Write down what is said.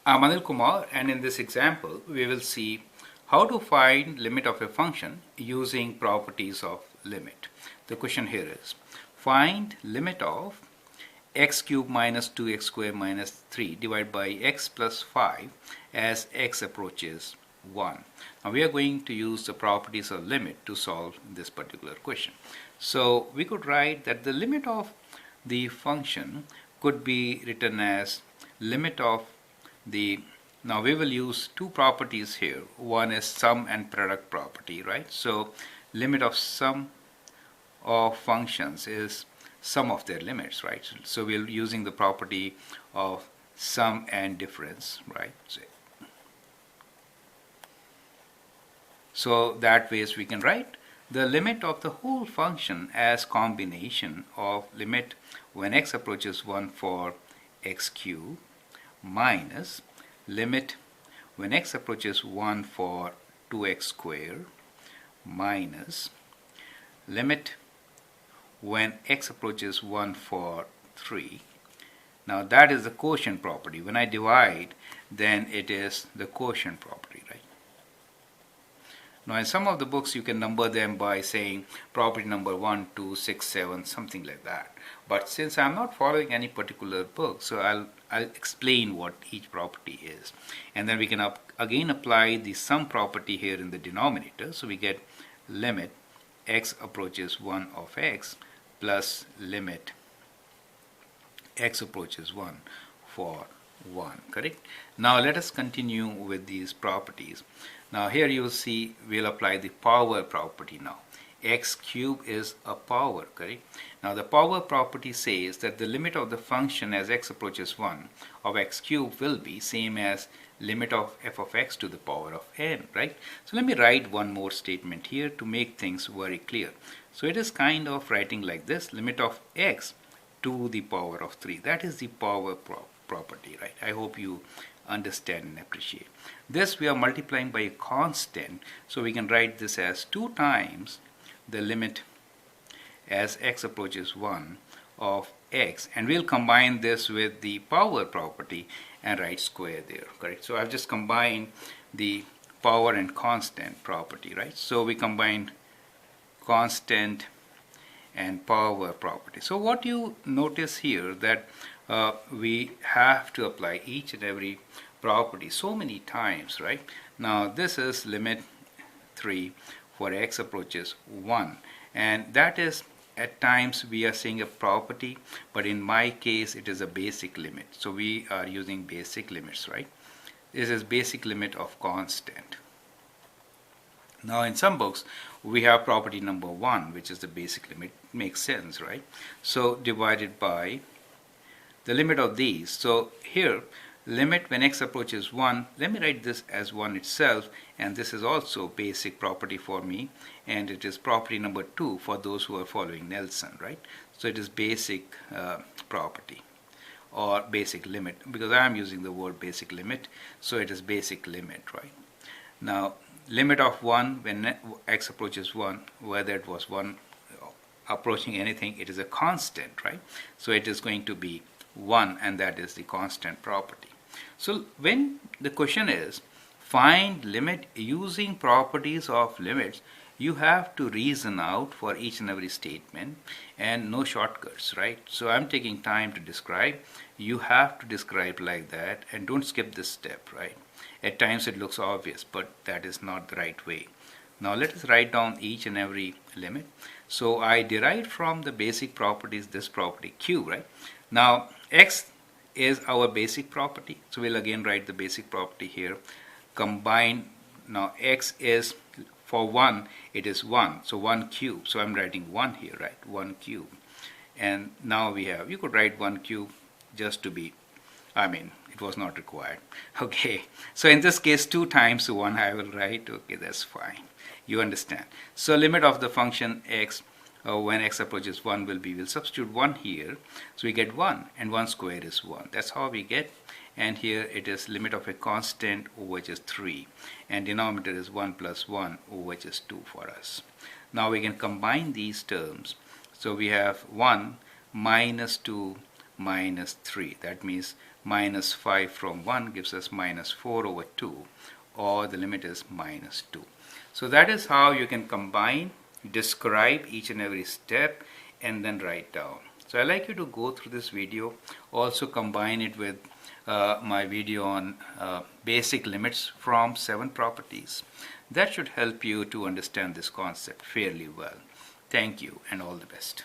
I'm Anil Kumar, and in this example we will see how to find limit of a function using properties of limit. The question here is find limit of x cubed minus 2x squared minus 3 divided by x plus 5 as x approaches 1. Now we are going to use the properties of limit to solve this particular question. So we could write that the limit of the function could be written as limit of the now we will use two properties here. One is sum and product property, right? So limit of sum of functions is sum of their limits, right? So we're using the property of sum and difference, right? So that ways we can write the limit of the whole function as combination of limit when x approaches 1 for x cubed minus limit when x approaches 1 for 2x squared minus limit when x approaches 1 for 3. Now that is the quotient property. When I divide, then it is the quotient property, right? Now in some of the books you can number them by saying property number 1, 2, 6, 7, something like that. But since I'm not following any particular book, so I'll explain what each property is. And then we can again apply the sum property here in the denominator. So we get limit x approaches 1 of x plus limit x approaches 1 for 1, correct? Now let us continue with these properties. Now here you will see we'll apply the power property now. X cubed is a power, correct? Now the power property says that the limit of the function as x approaches 1 of x cubed will be same as limit of f of x to the power of n, right? So let me write one more statement here to make things very clear. So it is kind of writing like this, limit of x to the power of 3. That is the power property, right? I hope you understand and appreciate. This we are multiplying by a constant, so we can write this as 2 times the limit as x approaches 1 of x, and we'll combine this with the power property and write square there, correct? So I've just combined the power and constant property, right? So we combined constant and power property. So what you notice here that we have to apply each and every property so many times, right? Now this is limit 3 for x approaches 1, and that is at times we are saying a property, but in my case it is a basic limit. So we are using basic limits, right? This is basic limit of constant. Now in some books we have property number 1, which is the basic limit. Makes sense, right? So divided by the limit of these. So here limit when x approaches 1, let me write this as 1 itself, and this is also basic property for me, and it is property number 2 for those who are following Nelson, right? So it is basic property or basic limit, because I am using the word basic limit, so it is basic limit, right? Now limit of 1 when x approaches 1, whether it was 1 approaching anything, it is a constant, right? So it is going to be 1, and that is the constant property. So when the question is find limit using properties of limits, you have to reason out for each and every statement and no shortcuts, right? So I'm taking time to describe. You have to describe like that, and don't skip this step, right? At times it looks obvious, but that is not the right way. Now let us write down each and every limit. So I derived from the basic properties this property q, right? Now x is our basic property, so we'll again write the basic property here. Combine, now x is for 1, it is 1, so 1 cube. So I'm writing 1 here, right? 1 cube. And now we have, you could write 1 cube just to be, it was not required. Okay, so in this case 2 times 1 I will write. Okay, that's fine. You understand. So limit of the function x when x approaches 1 will be, we'll substitute 1 here. So we get 1, and 1 square is 1. That's how we get. And here it is limit of a constant, which is 3. And denominator is 1 plus 1, which is 2 for us. Now we can combine these terms. So we have 1 minus 2 minus 3. That means minus 5 from 1 gives us minus 4 over 2, or the limit is minus 2. So that is how you can combine, describe each and every step, and then write down. So I'd like you to go through this video, also combine it with my video on basic limits from 7 properties. That should help you to understand this concept fairly well. Thank you and all the best.